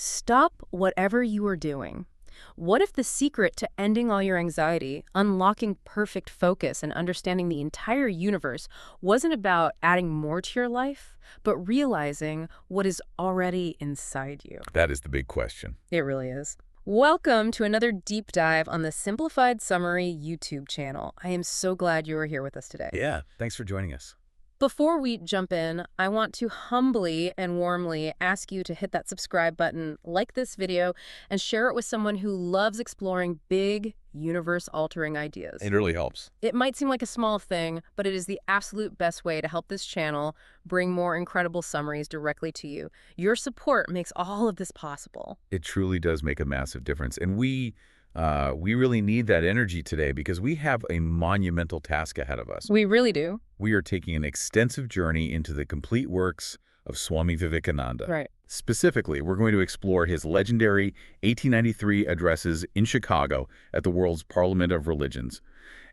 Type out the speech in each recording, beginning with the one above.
Stop whatever you are doing. What if the secret to ending all your anxiety, unlocking perfect focus, and understanding the entire universe wasn't about adding more to your life, but realizing what is already inside you? That is the big question. It really is. Welcome to another deep dive on the Simplified Summary YouTube channel. I am so glad you are here with us today. Yeah, thanks for joining us. Before we jump in, I want to humbly and warmly ask you to hit that subscribe button, like this video, and share it with someone who loves exploring big, universe-altering ideas. It really helps. It might seem like a small thing, but it is the absolute best way to help this channel bring more incredible summaries directly to you. Your support makes all of this possible. It truly does make a massive difference. And we really need that energy today because we have a monumental task ahead of us. We really do. We are taking an extensive journey into the complete works of Swami Vivekananda. Right. Specifically, we're going to explore his legendary 1893 addresses in Chicago at the world's Parliament of Religions.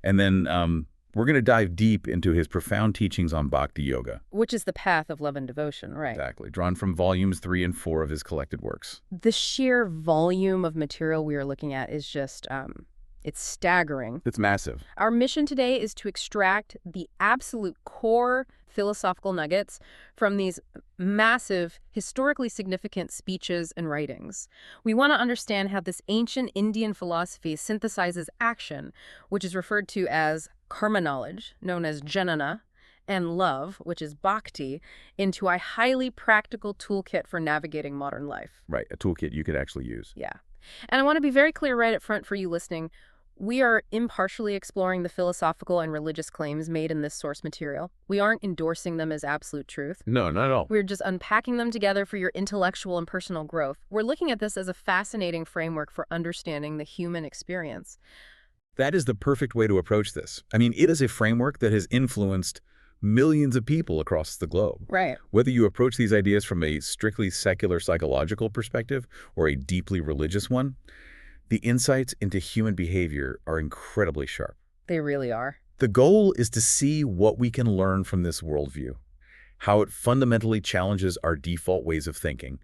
And then we're going to dive deep into his profound teachings on Bhakti Yoga. Which is the path of love and devotion, right? Exactly, drawn from volumes 3 and 4 of his collected works. The sheer volume of material we are looking at is just, it's staggering. It's massive. Our mission today is to extract the absolute core philosophical nuggets from these massive, historically significant speeches and writings. We want to understand how this ancient Indian philosophy synthesizes action, which is referred to as karma knowledge, known as jnana, and love, which is bhakti, into a highly practical toolkit for navigating modern life. Right, a toolkit you could actually use. Yeah. And I want to be very clear right up front for you listening. We are impartially exploring the philosophical and religious claims made in this source material. We aren't endorsing them as absolute truth. No, not at all. We're just unpacking them together for your intellectual and personal growth. We're looking at this as a fascinating framework for understanding the human experience. That is the perfect way to approach this. I mean, it is a framework that has influenced millions of people across the globe. Right. Whether you approach these ideas from a strictly secular psychological perspective or a deeply religious one, the insights into human behavior are incredibly sharp. They really are. The goal is to see what we can learn from this worldview, how it fundamentally challenges our default ways of thinking,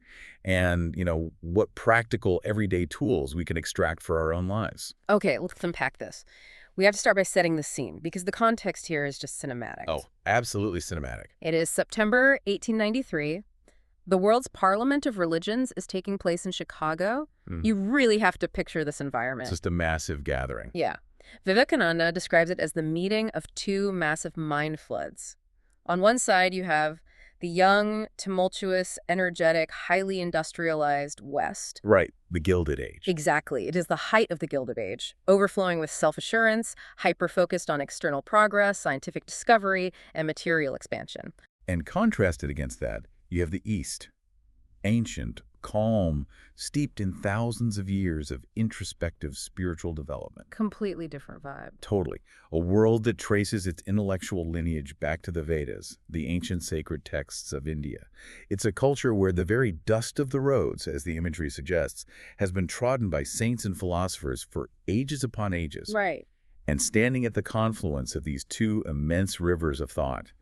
and, what practical everyday tools we can extract for our own lives. Okay, let's unpack this. We have to start by setting the scene, because the context here is just cinematic. Oh, absolutely cinematic. It is September 1893. The world's Parliament of Religions is taking place in Chicago. You really have to picture this environment. It's just a massive gathering. Yeah. Vivekananda describes it as the meeting of two massive mind floods. On one side, you have the young, tumultuous, energetic, highly industrialized West. Right, the Gilded Age. Exactly. It is the height of the Gilded Age, overflowing with self-assurance, hyper-focused on external progress, scientific discovery, and material expansion. And contrasted against that, you have the East, ancient, calm, steeped in thousands of years of introspective spiritual development. Completely different vibe. Totally. A world that traces its intellectual lineage back to the Vedas, the ancient sacred texts of India. It's a culture where the very dust of the roads, as the imagery suggests, has been trodden by saints and philosophers for ages upon ages. Right. And standing at the confluence of these two immense rivers of thought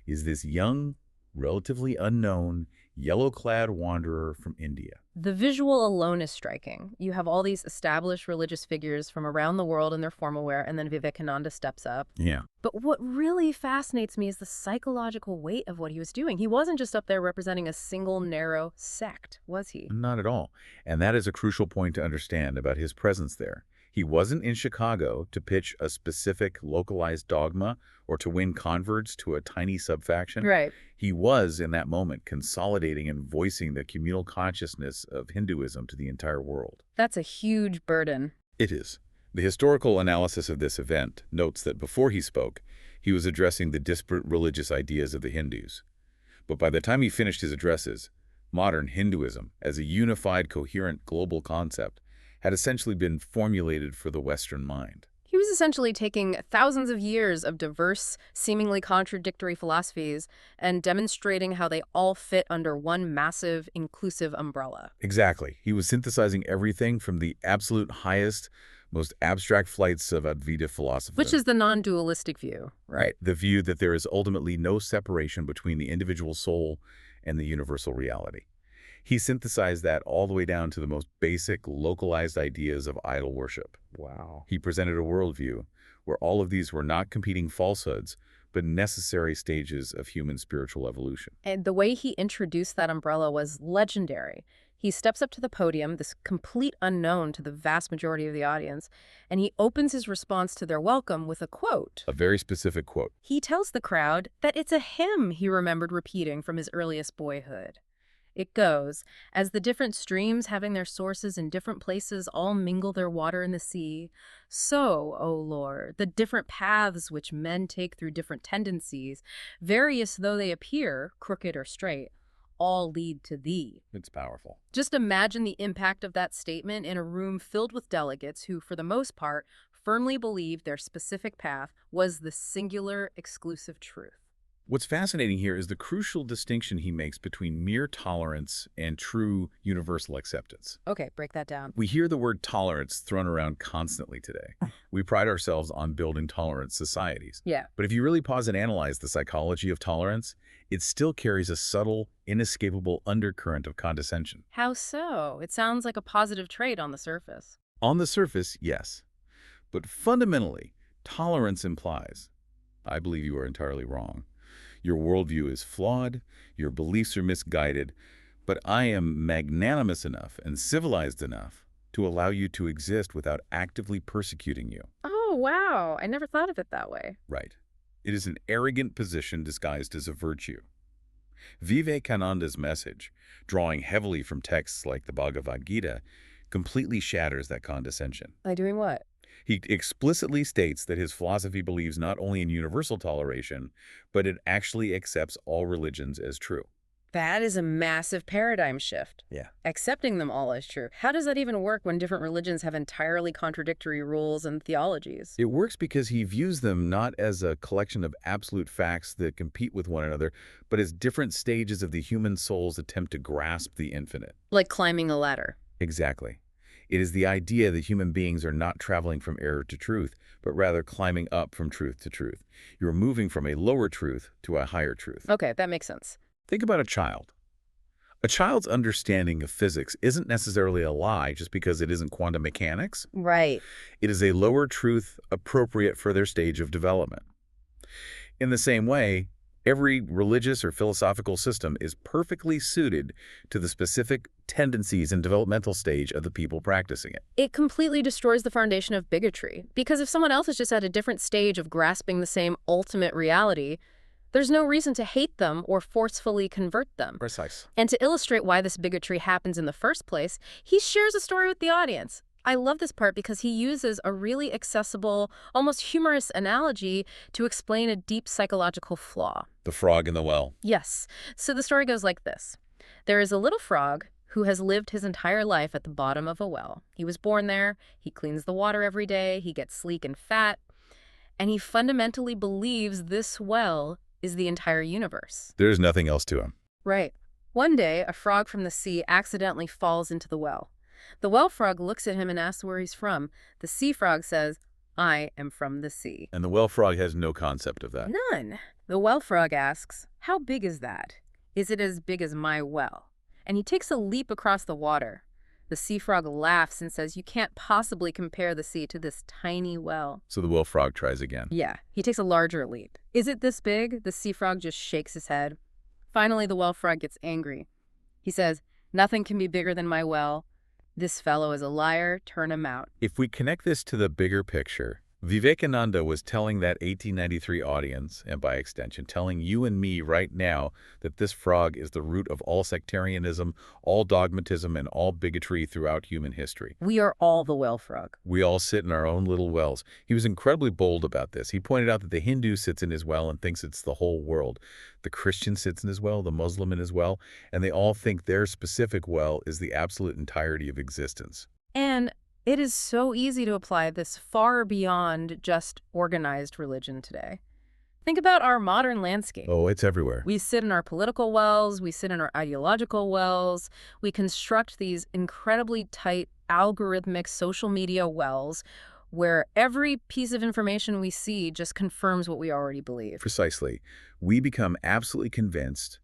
is this young, relatively unknown, yellow-clad wanderer from India. The visual alone is striking. You have all these established religious figures from around the world in their formal wear, and then Vivekananda steps up. Yeah. But what really fascinates me is the psychological weight of what he was doing. He wasn't just up there representing a single narrow sect, was he? Not at all. And that is a crucial point to understand about his presence there. He wasn't in Chicago to pitch a specific localized dogma or to win converts to a tiny subfaction. Right. He was, in that moment, consolidating and voicing the communal consciousness of Hinduism to the entire world. That's a huge burden. It is. The historical analysis of this event notes that before he spoke, he was addressing the disparate religious ideas of the Hindus. But by the time he finished his addresses, modern Hinduism, as a unified, coherent global concept, had essentially been formulated for the Western mind. He was essentially taking thousands of years of diverse, seemingly contradictory philosophies and demonstrating how they all fit under one massive, inclusive umbrella. Exactly. He was synthesizing everything from the absolute highest, most abstract flights of Advaita philosophy. Which is the non-dualistic view, right? The view that there is ultimately no separation between the individual soul and the universal reality. He synthesized that all the way down to the most basic, localized ideas of idol worship. Wow. He presented a worldview where all of these were not competing falsehoods, but necessary stages of human spiritual evolution. And the way he introduced that umbrella was legendary. He steps up to the podium, this complete unknown to the vast majority of the audience, and he opens his response to their welcome with a quote. A very specific quote. He tells the crowd that it's a hymn he remembered repeating from his earliest boyhood. It goes, as the different streams having their sources in different places all mingle their water in the sea, so, O Lord, the different paths which men take through different tendencies, various though they appear, crooked or straight, all lead to thee. It's powerful. Just imagine the impact of that statement in a room filled with delegates who, for the most part, firmly believed their specific path was the singular, exclusive truth. What's fascinating here is the crucial distinction he makes between mere tolerance and true universal acceptance. Okay, break that down. We hear the word tolerance thrown around constantly today. We pride ourselves on building tolerant societies. Yeah. But if you really pause and analyze the psychology of tolerance, it still carries a subtle, inescapable undercurrent of condescension. How so? It sounds like a positive trait on the surface. On the surface, yes. But fundamentally, tolerance implies, I believe you are entirely wrong. Your worldview is flawed, your beliefs are misguided, but I am magnanimous enough and civilized enough to allow you to exist without actively persecuting you. Oh, wow. I never thought of it that way. Right. It is an arrogant position disguised as a virtue. Vivekananda's message, drawing heavily from texts like the Bhagavad Gita, completely shatters that condescension. By doing what? He explicitly states that his philosophy believes not only in universal toleration, but it actually accepts all religions as true. That is a massive paradigm shift. Yeah. Accepting them all as true. How does that even work when different religions have entirely contradictory rules and theologies? It works because he views them not as a collection of absolute facts that compete with one another, but as different stages of the human soul's attempt to grasp the infinite. Like climbing a ladder. Exactly. It is the idea that human beings are not traveling from error to truth, but rather climbing up from truth to truth. You're moving from a lower truth to a higher truth. Okay, that makes sense. Think about a child. A child's understanding of physics isn't necessarily a lie just because it isn't quantum mechanics. Right. It is a lower truth appropriate for their stage of development. In the same way, every religious or philosophical system is perfectly suited to the specific tendencies and developmental stage of the people practicing it. It completely destroys the foundation of bigotry, because if someone else is just at a different stage of grasping the same ultimate reality, there's no reason to hate them or forcefully convert them. Precise. And to illustrate why this bigotry happens in the first place, he shares a story with the audience. I love this part because he uses a really accessible, almost humorous analogy to explain a deep psychological flaw. The frog in the well. Yes. So the story goes like this. There is a little frog who has lived his entire life at the bottom of a well. He was born there, he cleans the water every day, he gets sleek and fat, and he fundamentally believes this well is the entire universe. There's nothing else to him. Right. One day, a frog from the sea accidentally falls into the well. The well frog looks at him and asks where he's from. The sea frog says, I am from the sea. And the well frog has no concept of that. None. The well frog asks, how big is that? Is it as big as my well? And he takes a leap across the water. The sea frog laughs and says, you can't possibly compare the sea to this tiny well. So the well frog tries again. Yeah, he takes a larger leap. Is it this big? The sea frog just shakes his head. Finally, the well frog gets angry. He says, nothing can be bigger than my well. This fellow is a liar, turn him out. If we connect this to the bigger picture, Vivekananda was telling that 1893 audience, and by extension, telling you and me right now that this frog is the root of all sectarianism, all dogmatism, and all bigotry throughout human history. We are all the well frog. We all sit in our own little wells. He was incredibly bold about this. He pointed out that the Hindu sits in his well and thinks it's the whole world. The Christian sits in his well, the Muslim in his well, and they all think their specific well is the absolute entirety of existence. And it is so easy to apply this far beyond just organized religion today. Think about our modern landscape. Oh, it's everywhere. We sit in our political wells, we sit in our ideological wells, we construct these incredibly tight, algorithmic social media wells where every piece of information we see just confirms what we already believe. Precisely. We become absolutely convinced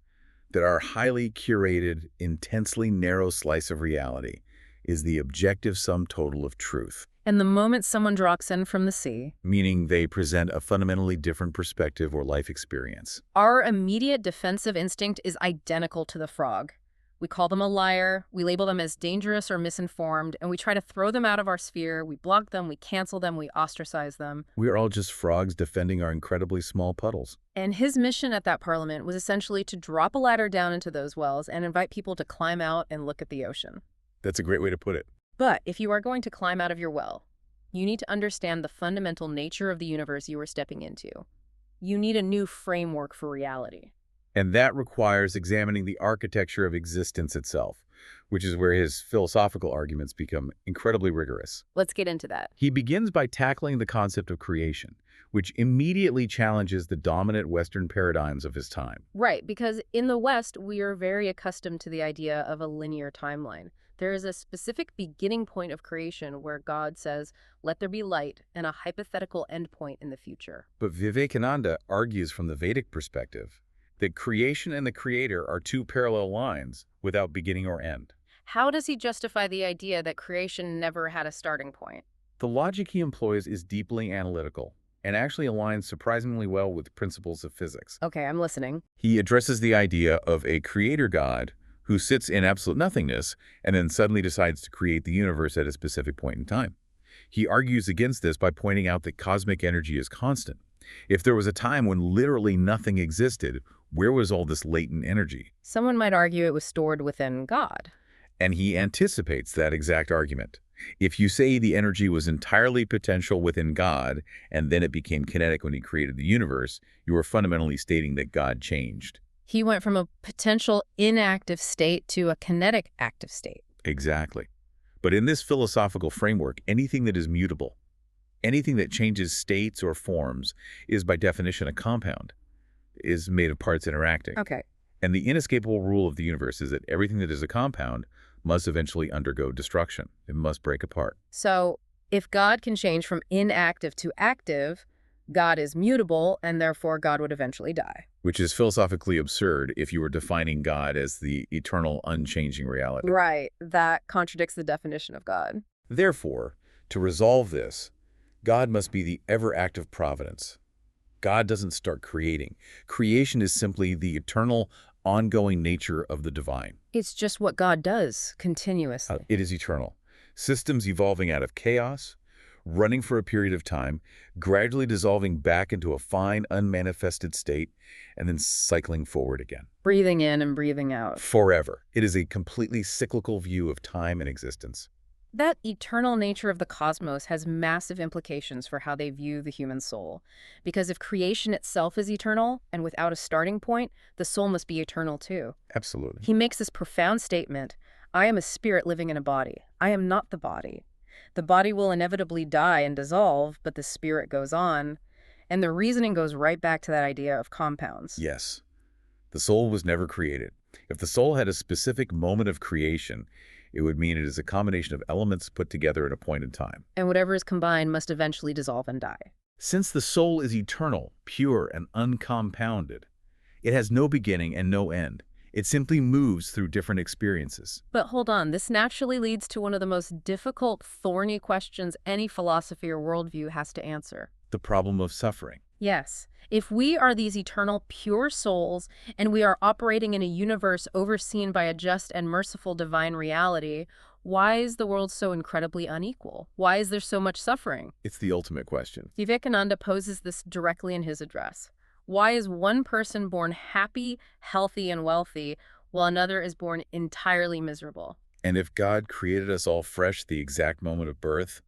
that our highly curated, intensely narrow slice of reality is the objective sum total of truth. And the moment someone drops in from the sea, Meaning they present a fundamentally different perspective or life experience. our immediate defensive instinct is identical to the frog. We call them a liar, we label them as dangerous or misinformed, and we try to throw them out of our sphere, we block them, we cancel them, we ostracize them. We are all just frogs defending our incredibly small puddles. And his mission at that parliament was essentially to drop a ladder down into those wells and invite people to climb out and look at the ocean. That's a great way to put it. But if you are going to climb out of your well, you need to understand the fundamental nature of the universe you are stepping into. You need a new framework for reality. And that requires examining the architecture of existence itself, which is where his philosophical arguments become incredibly rigorous. Let's get into that. He begins by tackling the concept of creation, which immediately challenges the dominant Western paradigms of his time. Right, because in the West, we are very accustomed to the idea of a linear timeline. There is a specific beginning point of creation where God says, let there be light, and a hypothetical endpoint in the future. But Vivekananda argues from the Vedic perspective that creation and the creator are two parallel lines without beginning or end. How does he justify the idea that creation never had a starting point? The logic he employs is deeply analytical and actually aligns surprisingly well with principles of physics. Okay, I'm listening. He addresses the idea of a creator God who sits in absolute nothingness and then suddenly decides to create the universe at a specific point in time. He argues against this by pointing out that cosmic energy is constant. If there was a time when literally nothing existed, where was all this latent energy? Someone might argue it was stored within God. And he anticipates that exact argument. If you say the energy was entirely potential within God, and then it became kinetic when he created the universe, you are fundamentally stating that God changed. He went from a potential inactive state to a kinetic active state. Exactly. But in this philosophical framework, anything that is mutable, anything that changes states or forms, is by definition a compound, is made of parts interacting. Okay. And the inescapable rule of the universe is that everything that is a compound must eventually undergo destruction. It must break apart. So if God can change from inactive to active, God is mutable, and therefore God would eventually die. Which is philosophically absurd if you were defining God as the eternal, unchanging reality. Right. That contradicts the definition of God. Therefore, to resolve this, God must be the ever-active providence. God doesn't start creating. Creation is simply the eternal, ongoing nature of the divine. It's just what God does continuously. It is eternal. Systems evolving out of chaos, running for a period of time, gradually dissolving back into a fine, unmanifested state, and then cycling forward again. Breathing in and breathing out. Forever. It is a completely cyclical view of time and existence. That eternal nature of the cosmos has massive implications for how they view the human soul. Because if creation itself is eternal, and without a starting point, the soul must be eternal too. Absolutely. He makes this profound statement, I am a spirit living in a body. I am not the body. The body will inevitably die and dissolve, but the spirit goes on. And the reasoning goes right back to that idea of compounds. Yes. The soul was never created. If the soul had a specific moment of creation, it would mean it is a combination of elements put together at a point in time. And whatever is combined must eventually dissolve and die. Since the soul is eternal, pure, and uncompounded, it has no beginning and no end. It simply moves through different experiences. But hold on, this naturally leads to one of the most difficult, thorny questions any philosophy or worldview has to answer. The problem of suffering. Yes. If we are these eternal, pure souls, and we are operating in a universe overseen by a just and merciful divine reality, why is the world so incredibly unequal? Why is there so much suffering? It's the ultimate question. Vivekananda poses this directly in his address. Why is one person born happy, healthy, and wealthy, while another is born entirely miserable? And if God created us all fresh the exact moment of birth,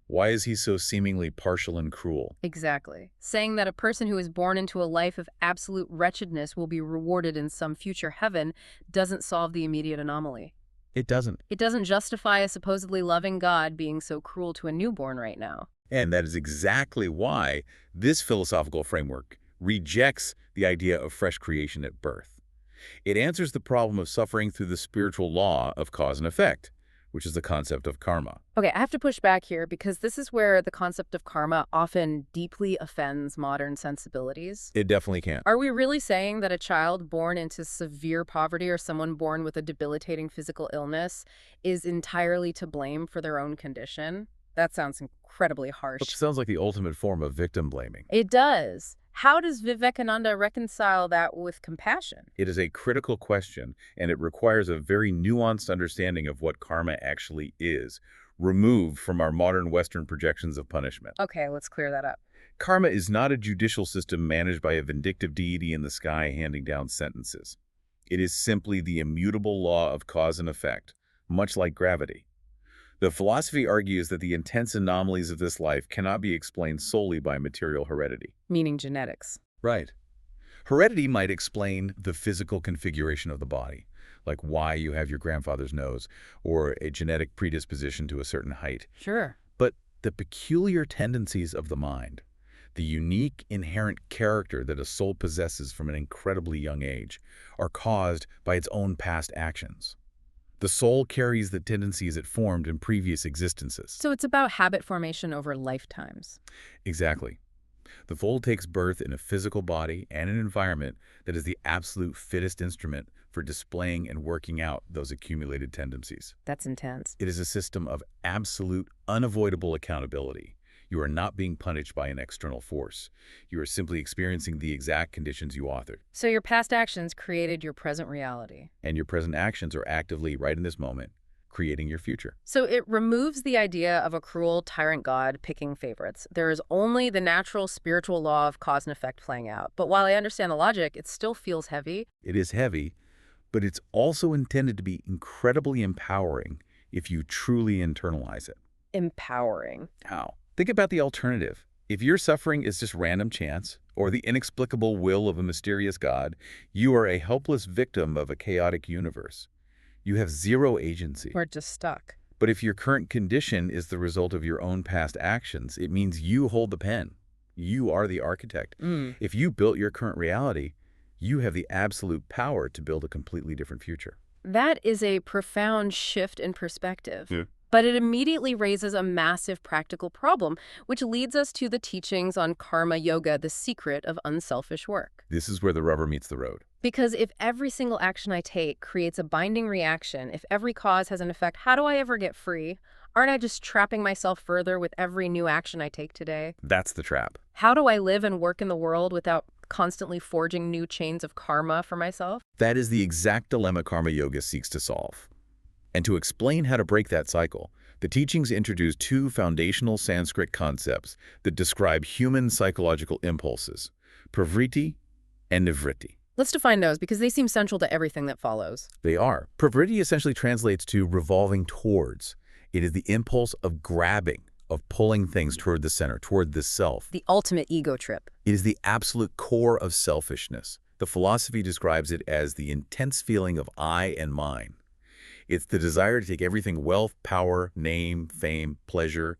why is he so seemingly partial and cruel? Exactly. Saying that a person who is born into a life of absolute wretchedness will be rewarded in some future heaven doesn't solve the immediate anomaly. It doesn't. It doesn't justify a supposedly loving God being so cruel to a newborn right now. And that is exactly why this philosophical framework rejects the idea of fresh creation at birth. It answers the problem of suffering through the spiritual law of cause and effect, which is the concept of karma. Okay, I have to push back here because this is where the concept of karma often deeply offends modern sensibilities. It definitely can. Are we really saying that a child born into severe poverty or someone born with a debilitating physical illness is entirely to blame for their own condition? That sounds incredibly harsh. It sounds like the ultimate form of victim blaming. It does. How does Vivekananda reconcile that with compassion? It is a critical question, and it requires a very nuanced understanding of what karma actually is, removed from our modern Western projections of punishment. Okay, let's clear that up. Karma is not a judicial system managed by a vindictive deity in the sky handing down sentences. It is simply the immutable law of cause and effect, much like gravity. The philosophy argues that the intense anomalies of this life cannot be explained solely by material heredity. Meaning genetics. Right. Heredity might explain the physical configuration of the body, like why you have your grandfather's nose or a genetic predisposition to a certain height. Sure. But the peculiar tendencies of the mind, the unique inherent character that a soul possesses from an incredibly young age, are caused by its own past actions. The soul carries the tendencies it formed in previous existences. So it's about habit formation over lifetimes. Exactly. The soul takes birth in a physical body and an environment that is the absolute fittest instrument for displaying and working out those accumulated tendencies. That's intense. It is a system of absolute, unavoidable accountability. You are not being punished by an external force. You are simply experiencing the exact conditions you authored. So your past actions created your present reality. And your present actions are actively, right in this moment, creating your future. So it removes the idea of a cruel tyrant god picking favorites. There is only the natural spiritual law of cause and effect playing out. But while I understand the logic, it still feels heavy. It is heavy, but it's also intended to be incredibly empowering if you truly internalize it. Empowering. How? Think about the alternative. If your suffering is just random chance or the inexplicable will of a mysterious god, you are a helpless victim of a chaotic universe. You have zero agency. Or just stuck. But if your current condition is the result of your own past actions, it means you hold the pen. You are the architect. If you built your current reality, you have the absolute power to build a completely different future. That is a profound shift in perspective. Yeah. But it immediately raises a massive practical problem, which leads us to the teachings on karma yoga, the secret of unselfish work. This is where the rubber meets the road. Because if every single action I take creates a binding reaction, if every cause has an effect, how do I ever get free? Aren't I just trapping myself further with every new action I take today? That's the trap. How do I live and work in the world without constantly forging new chains of karma for myself? That is the exact dilemma karma yoga seeks to solve. And to explain how to break that cycle, the teachings introduce two foundational Sanskrit concepts that describe human psychological impulses, pravritti and nivritti. Let's define those because they seem central to everything that follows. They are. Pravritti essentially translates to revolving towards. It is the impulse of grabbing, of pulling things toward the center, toward the self. The ultimate ego trip. It is the absolute core of selfishness. The philosophy describes it as the intense feeling of I and mine. It's the desire to take everything wealth, power, name, fame, pleasure,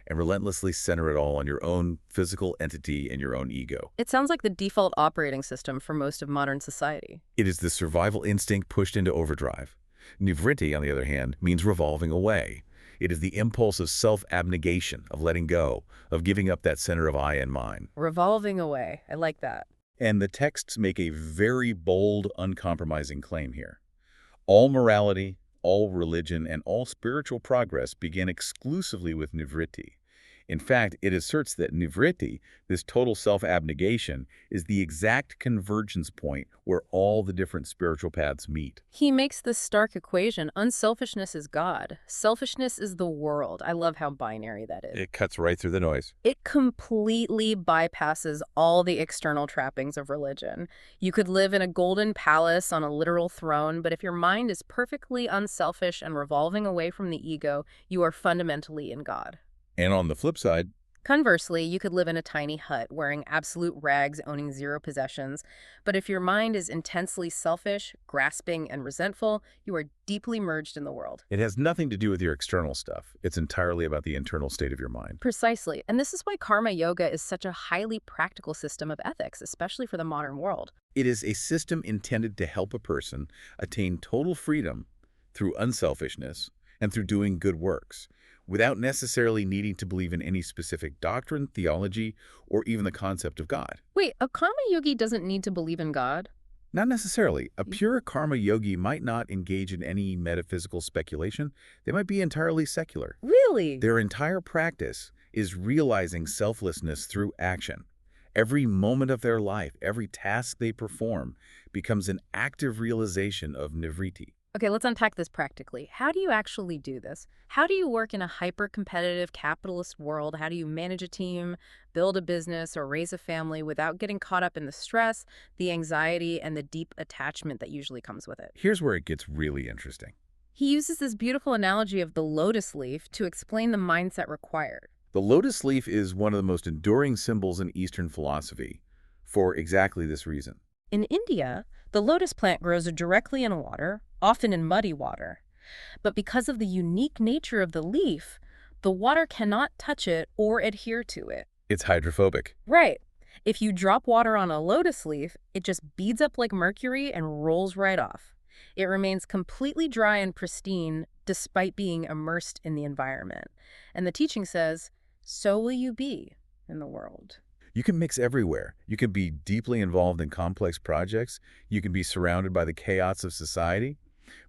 and relentlessly center it all on your own physical entity and your own ego. It sounds like the default operating system for most of modern society. It is the survival instinct pushed into overdrive. Nivritti, on the other hand, means revolving away. It is the impulse of self-abnegation, of letting go, of giving up that center of I and mine. Revolving away. I like that. And the texts make a very bold, uncompromising claim here. All morality, all religion, and all spiritual progress begin exclusively with nivritti. In fact, it asserts that nivritti, this total self-abnegation, is the exact convergence point where all the different spiritual paths meet. He makes this stark equation. Unselfishness is God. Selfishness is the world. I love how binary that is. It cuts right through the noise. It completely bypasses all the external trappings of religion. You could live in a golden palace on a literal throne, but if your mind is perfectly unselfish and revolving away from the ego, you are fundamentally in God. And on the flip side, Conversely, you could live in a tiny hut, wearing absolute rags, owning zero possessions. But if your mind is intensely selfish, grasping, and resentful, you are deeply merged in the world. it has nothing to do with your external stuff. It's entirely about the internal state of your mind. Precisely. And this is why karma yoga is such a highly practical system of ethics, especially for the modern world. It is a system intended to help a person attain total freedom through unselfishness and through doing good works, without necessarily needing to believe in any specific doctrine, theology, or even the concept of God. Wait, a karma yogi doesn't need to believe in God? Not necessarily. A pure karma yogi might not engage in any metaphysical speculation. They might be entirely secular. Really? Their entire practice is realizing selflessness through action. Every moment of their life, every task they perform, becomes an active realization of nivritti. Okay, let's unpack this practically. How do you actually do this? How do you work in a hyper-competitive capitalist world? How do you manage a team, build a business, or raise a family without getting caught up in the stress, the anxiety, and the deep attachment that usually comes with it? Here's where it gets really interesting. He uses this beautiful analogy of the lotus leaf to explain the mindset required. The lotus leaf is one of the most enduring symbols in Eastern philosophy for exactly this reason. In India, the lotus plant grows directly in water, often in muddy water. But because of the unique nature of the leaf, the water cannot touch it or adhere to it. It's hydrophobic. Right. If you drop water on a lotus leaf, it just beads up like mercury and rolls right off. It remains completely dry and pristine despite being immersed in the environment. And the teaching says, so will you be in the world. You can mix everywhere. You can be deeply involved in complex projects. You can be surrounded by the chaos of society.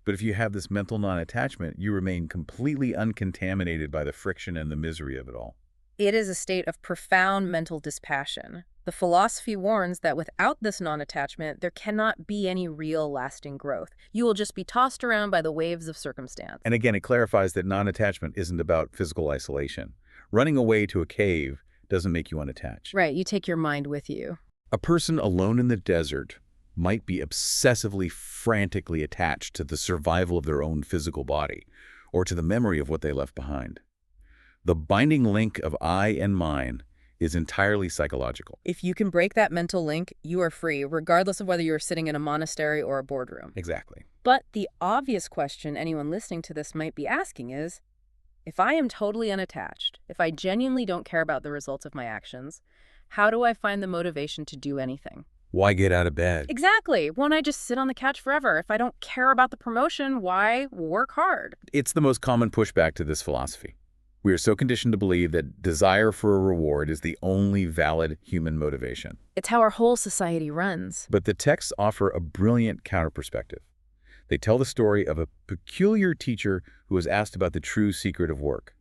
But if you have this mental non-attachment, you remain completely uncontaminated by the friction and the misery of it all. It is a state of profound mental dispassion. The philosophy warns that without this non-attachment, there cannot be any real lasting growth. You will just be tossed around by the waves of circumstance. And again, it clarifies that non-attachment isn't about physical isolation. Running away to a cave doesn't make you unattached. Right, you take your mind with you. A person alone in the desert might be obsessively, frantically attached to the survival of their own physical body or to the memory of what they left behind. The binding link of I and mine is entirely psychological. If you can break that mental link, you are free, regardless of whether you're sitting in a monastery or a boardroom. Exactly. But the obvious question anyone listening to this might be asking is, if I am totally unattached, if I genuinely don't care about the results of my actions, how do I find the motivation to do anything? Why get out of bed? Exactly. Won't I just sit on the couch forever? If I don't care about the promotion, why work hard? It's the most common pushback to this philosophy. We are so conditioned to believe that desire for a reward is the only valid human motivation. It's how our whole society runs. But the texts offer a brilliant counter-perspective. They tell the story of a peculiar teacher who was asked about the true secret of work.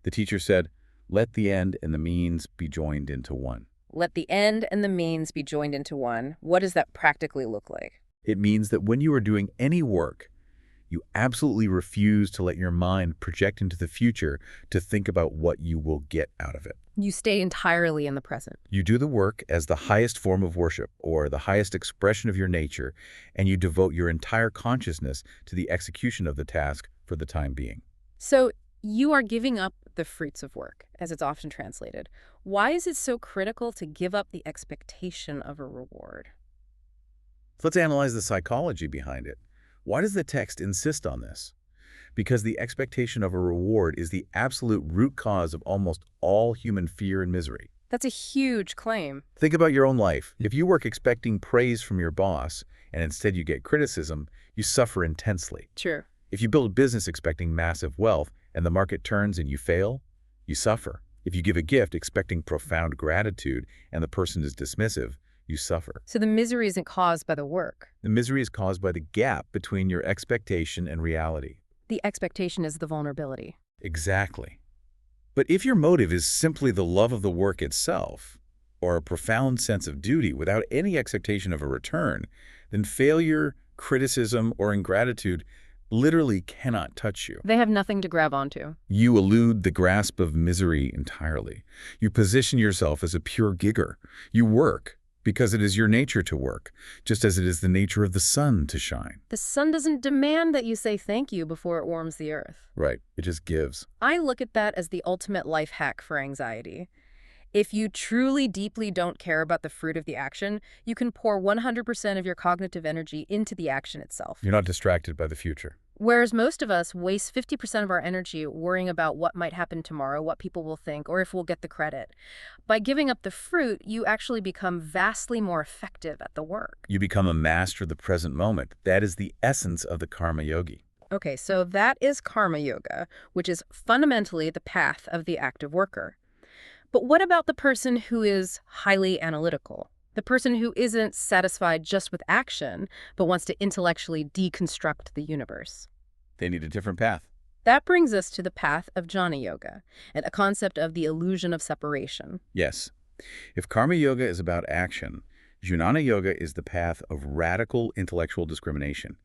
The teacher said, "Let the end and the means be joined into one." Let the end and the means be joined into one. What does that practically look like? It means that when you are doing any work, you absolutely refuse to let your mind project into the future to think about what you will get out of it. You stay entirely in the present. You do the work as the highest form of worship or the highest expression of your nature, and you devote your entire consciousness to the execution of the task for the time being. So you are giving up the fruits of work, as it's often translated. Why is it so critical to give up the expectation of a reward? Let's analyze the psychology behind it. Why does the text insist on this? Because the expectation of a reward is the absolute root cause of almost all human fear and misery. That's a huge claim. Think about your own life. If you work expecting praise from your boss and instead you get criticism, you suffer intensely. True. If you build a business expecting massive wealth and the market turns and you fail, you suffer. If you give a gift expecting profound gratitude and the person is dismissive, you suffer. So the misery isn't caused by the work. The misery is caused by the gap between your expectation and reality. The expectation is the vulnerability. Exactly. But if your motive is simply the love of the work itself, or a profound sense of duty without any expectation of a return, then failure, criticism, or ingratitude literally cannot touch you. They have nothing to grab onto. You elude the grasp of misery entirely. You position yourself as a pure giver. You work because it is your nature to work, just as it is the nature of the sun to shine. The sun doesn't demand that you say thank you before it warms the earth. Right, it just gives. I look at that as the ultimate life hack for anxiety. If you truly deeply don't care about the fruit of the action, you can pour 100% of your cognitive energy into the action itself. You're not distracted by the future. Whereas most of us waste 50% of our energy worrying about what might happen tomorrow, what people will think, or if we'll get the credit. By giving up the fruit, you actually become vastly more effective at the work. You become a master of the present moment. That is the essence of the karma yogi. Okay, so that is karma yoga, which is fundamentally the path of the active worker. But what about the person who is highly analytical? The person who isn't satisfied just with action, but wants to intellectually deconstruct the universe? They need a different path. That brings us to the path of Jnana Yoga, and a concept of the illusion of separation. Yes. If karma yoga is about action, Jnana Yoga is the path of radical intellectual discrimination.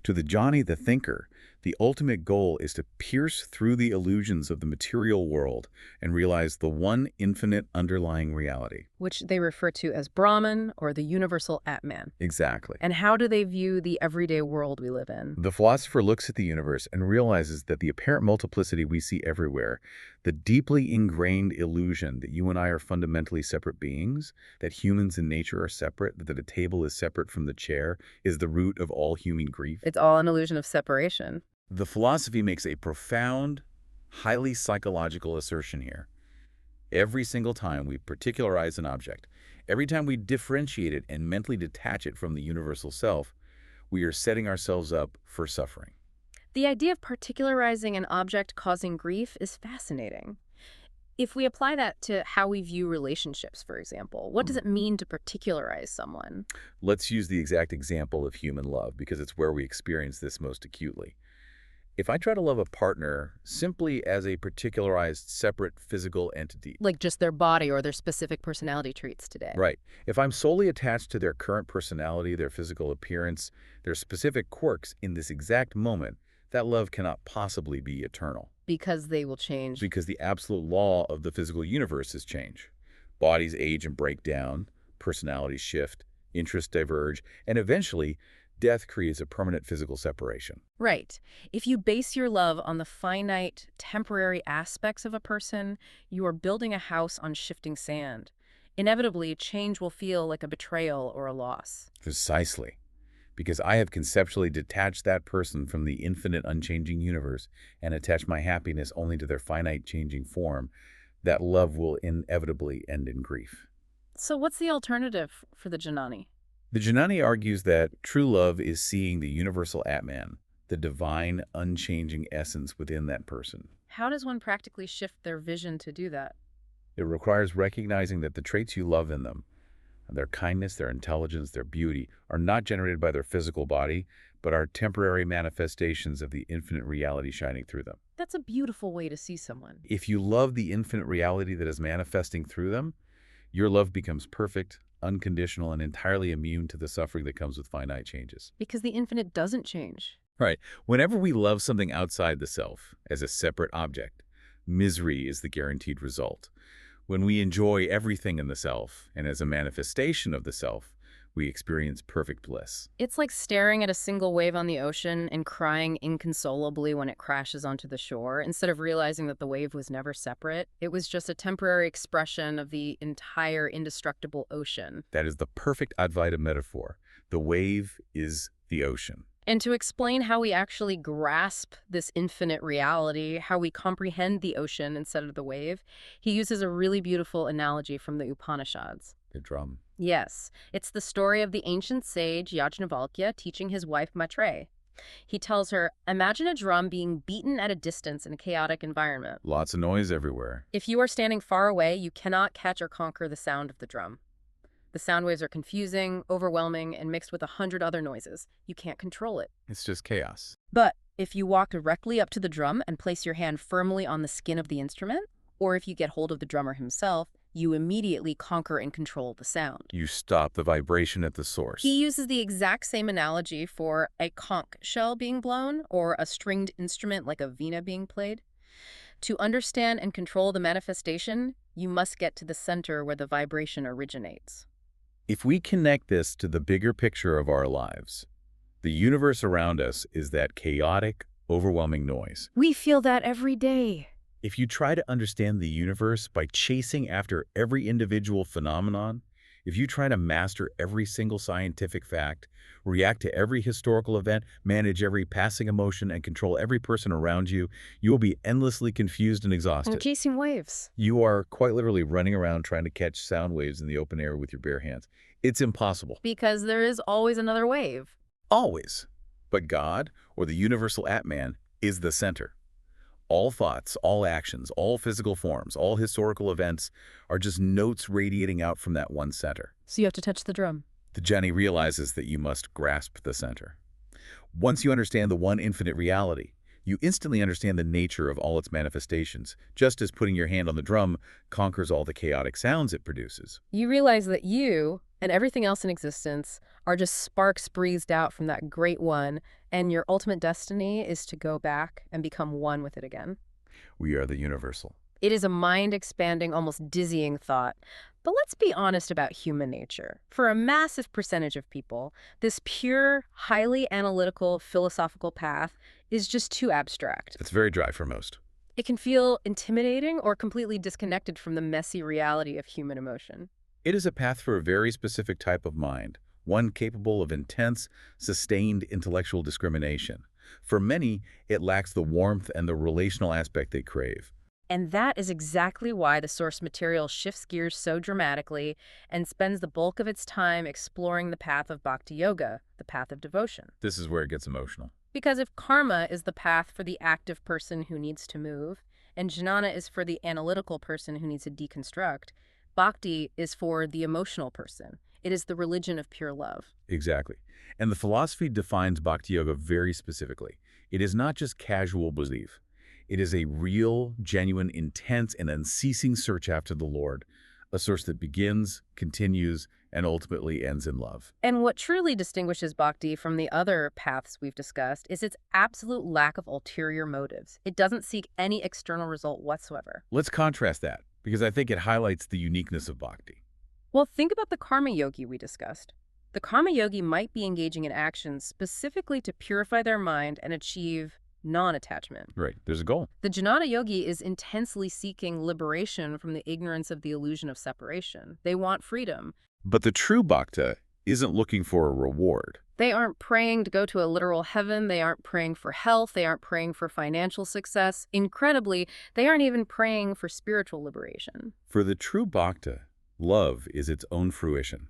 To the Jnani, the thinker, the ultimate goal is to pierce through the illusions of the material world and realize the one infinite underlying reality. Which they refer to as Brahman or the universal Atman. Exactly. And how do they view the everyday world we live in? The philosopher looks at the universe and realizes that the apparent multiplicity we see everywhere, the deeply ingrained illusion that you and I are fundamentally separate beings, that humans in nature are separate, that a table is separate from the chair, is the root of all human grief. It's all an illusion of separation. The philosophy makes a profound, highly psychological assertion here. Every single time we particularize an object, every time we differentiate it and mentally detach it from the universal self, we are setting ourselves up for suffering. The idea of particularizing an object causing grief is fascinating. If we apply that to how we view relationships, for example, what does it mean to particularize someone? Let's use the exact example of human love because it's where we experience this most acutely. If I try to love a partner simply as a particularized, separate physical entity, Like just their body or their specific personality traits today. right, if I'm solely attached to their current personality, their physical appearance, their specific quirks in this exact moment, that love cannot possibly be eternal. Because they will change. Because the absolute law of the physical universe is change. Bodies age and break down, personalities shift, interests diverge, and eventually, death creates a permanent physical separation. Right. If you base your love on the finite, temporary aspects of a person, you are building a house on shifting sand. Inevitably, change will feel like a betrayal or a loss. Precisely. Because I have conceptually detached that person from the infinite unchanging universe and attached my happiness only to their finite changing form, that love will inevitably end in grief. So what's the alternative for the Jnani? The Jnani argues that true love is seeing the universal Atman, the divine, unchanging essence within that person. How does one practically shift their vision to do that? It requires recognizing that the traits you love in them, their kindness, their intelligence, their beauty, are not generated by their physical body, but are temporary manifestations of the infinite reality shining through them. That's a beautiful way to see someone. If you love the infinite reality that is manifesting through them, your love becomes perfect, unconditional, and entirely immune to the suffering that comes with finite changes. Because the infinite doesn't change. Right. Whenever we love something outside the self, as a separate object, misery is the guaranteed result. When we enjoy everything in the self, and as a manifestation of the self, we experience perfect bliss. It's like staring at a single wave on the ocean and crying inconsolably when it crashes onto the shore, instead of realizing that the wave was never separate. It was just a temporary expression of the entire indestructible ocean. That is the perfect Advaita metaphor. The wave is the ocean. And to explain how we actually grasp this infinite reality, how we comprehend the ocean instead of the wave, he uses a really beautiful analogy from the Upanishads. The drum. Yes, it's the story of the ancient sage Yajnavalkya teaching his wife Maitreyi. He tells her, imagine a drum being beaten at a distance in a chaotic environment. Lots of noise everywhere. If you are standing far away, you cannot catch or conquer the sound of the drum. The sound waves are confusing, overwhelming, and mixed with 100 other noises. You can't control it. It's just chaos. But if you walk directly up to the drum and place your hand firmly on the skin of the instrument, or if you get hold of the drummer himself, you immediately conquer and control the sound. You stop the vibration at the source. He uses the exact same analogy for a conch shell being blown or a stringed instrument like a veena being played. To understand and control the manifestation, you must get to the center where the vibration originates. If we connect this to the bigger picture of our lives, the universe around us is that chaotic, overwhelming noise. We feel that every day. If you try to understand the universe by chasing after every individual phenomenon, if you try to master every single scientific fact, react to every historical event, manage every passing emotion, and control every person around you, you will be endlessly confused and exhausted. I'm chasing waves. You are quite literally running around trying to catch sound waves in the open air with your bare hands. It's impossible. Because there is always another wave. Always. But God, or the universal Atman, is the center. All thoughts, all actions, all physical forms, all historical events are just notes radiating out from that one center. So you have to touch the drum. The jnani realizes that you must grasp the center. Once you understand the one infinite reality, you instantly understand the nature of all its manifestations, just as putting your hand on the drum conquers all the chaotic sounds it produces. You realize that you and everything else in existence are just sparks breathed out from that great one, and your ultimate destiny is to go back and become one with it again. We are the universal. It is a mind-expanding, almost dizzying thought. But let's be honest about human nature. For a massive percentage of people, this pure, highly analytical, philosophical path is just too abstract. It's very dry for most. It can feel intimidating or completely disconnected from the messy reality of human emotion. It is a path for a very specific type of mind, one capable of intense, sustained intellectual discrimination. For many, it lacks the warmth and the relational aspect they crave. And that is exactly why the source material shifts gears so dramatically and spends the bulk of its time exploring the path of Bhakti Yoga, the path of devotion. This is where it gets emotional. Because if karma is the path for the active person who needs to move, and jnana is for the analytical person who needs to deconstruct, Bhakti is for the emotional person. It is the religion of pure love. Exactly. And the philosophy defines Bhakti Yoga very specifically. It is not just casual belief. It is a real, genuine, intense, and unceasing search after the Lord, a search that begins, continues, and ultimately ends in love. And what truly distinguishes Bhakti from the other paths we've discussed is its absolute lack of ulterior motives. It doesn't seek any external result whatsoever. Let's contrast that, because I think it highlights the uniqueness of Bhakti. Well, think about the karma yogi we discussed. The karma yogi might be engaging in actions specifically to purify their mind and achieve non-attachment. Right, there's a goal. The Jnana yogi is intensely seeking liberation from the ignorance of the illusion of separation. They want freedom. But the true bhakta isn't looking for a reward. They aren't praying to go to a literal heaven. They aren't praying for health. They aren't praying for financial success. Incredibly, they aren't even praying for spiritual liberation. For the true bhakta, love is its own fruition.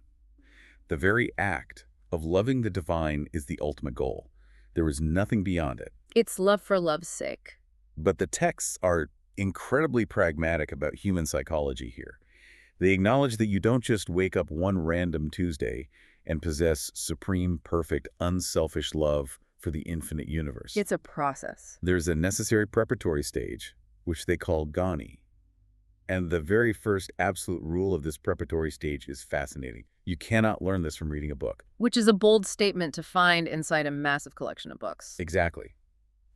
The very act of loving the divine is the ultimate goal. There is nothing beyond it. It's love for love's sake. But the texts are incredibly pragmatic about human psychology here. They acknowledge that you don't just wake up one random Tuesday and possess supreme, perfect, unselfish love for the infinite universe. It's a process. There's a necessary preparatory stage, which they call Gani. And the very first absolute rule of this preparatory stage is fascinating. You cannot learn this from reading a book. Which is a bold statement to find inside a massive collection of books. Exactly.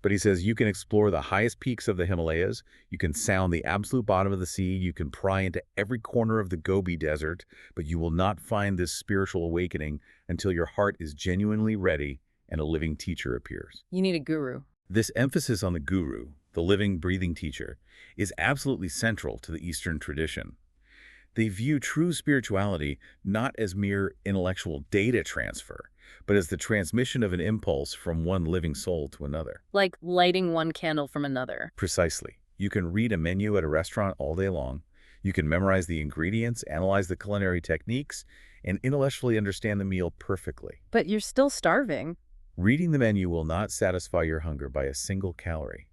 But he says you can explore the highest peaks of the Himalayas, you can sound the absolute bottom of the sea, you can pry into every corner of the Gobi Desert, but you will not find this spiritual awakening until your heart is genuinely ready and a living teacher appears. You need a guru. This emphasis on the guru, the living, breathing teacher, is absolutely central to the Eastern tradition. They view true spirituality not as mere intellectual data transfer, but as the transmission of an impulse from one living soul to another. Like lighting one candle from another. Precisely. You can read a menu at a restaurant all day long. You can memorize the ingredients, analyze the culinary techniques, and intellectually understand the meal perfectly. But you're still starving. Reading the menu will not satisfy your hunger by a single calorie.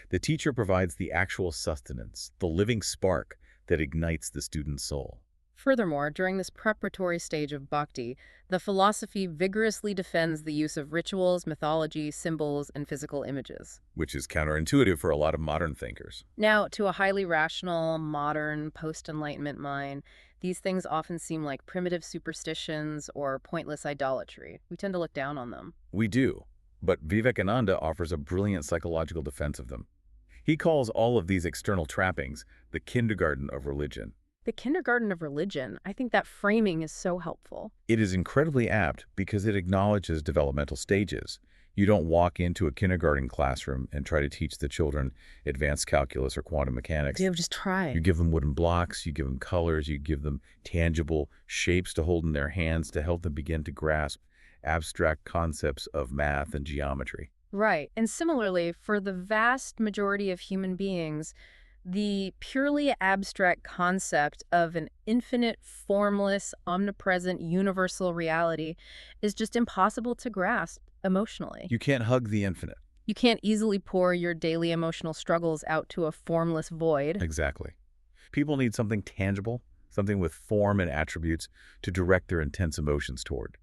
The teacher provides the actual sustenance, the living spark that ignites the student's soul. Furthermore, during this preparatory stage of bhakti, the philosophy vigorously defends the use of rituals, mythology, symbols, and physical images. Which is counterintuitive for a lot of modern thinkers. Now, to a highly rational, modern, post-Enlightenment mind, these things often seem like primitive superstitions or pointless idolatry. We tend to look down on them. We do, but Vivekananda offers a brilliant psychological defense of them. He calls all of these external trappings the kindergarten of religion. The kindergarten of religion, I think that framing is so helpful. It is incredibly apt because it acknowledges developmental stages. You don't walk into a kindergarten classroom and try to teach the children advanced calculus or quantum mechanics. You just try. You give them wooden blocks, you give them colors, you give them tangible shapes to hold in their hands to help them begin to grasp abstract concepts of math and geometry. Right. And similarly, for the vast majority of human beings, the purely abstract concept of an infinite, formless, omnipresent, universal reality is just impossible to grasp. emotionally. You can't hug the infinite. You can't easily pour your daily emotional struggles out to a formless void. Exactly. People need something tangible, something with form and attributes to direct their intense emotions toward.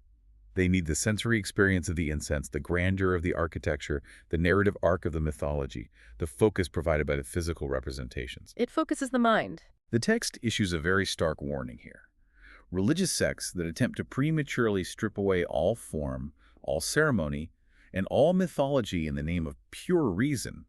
They need the sensory experience of the incense, the grandeur of the architecture, the narrative arc of the mythology, the focus provided by the physical representations. It focuses the mind. The text issues a very stark warning here. Religious sects that attempt to prematurely strip away all form, all ceremony, and all mythology in the name of pure reason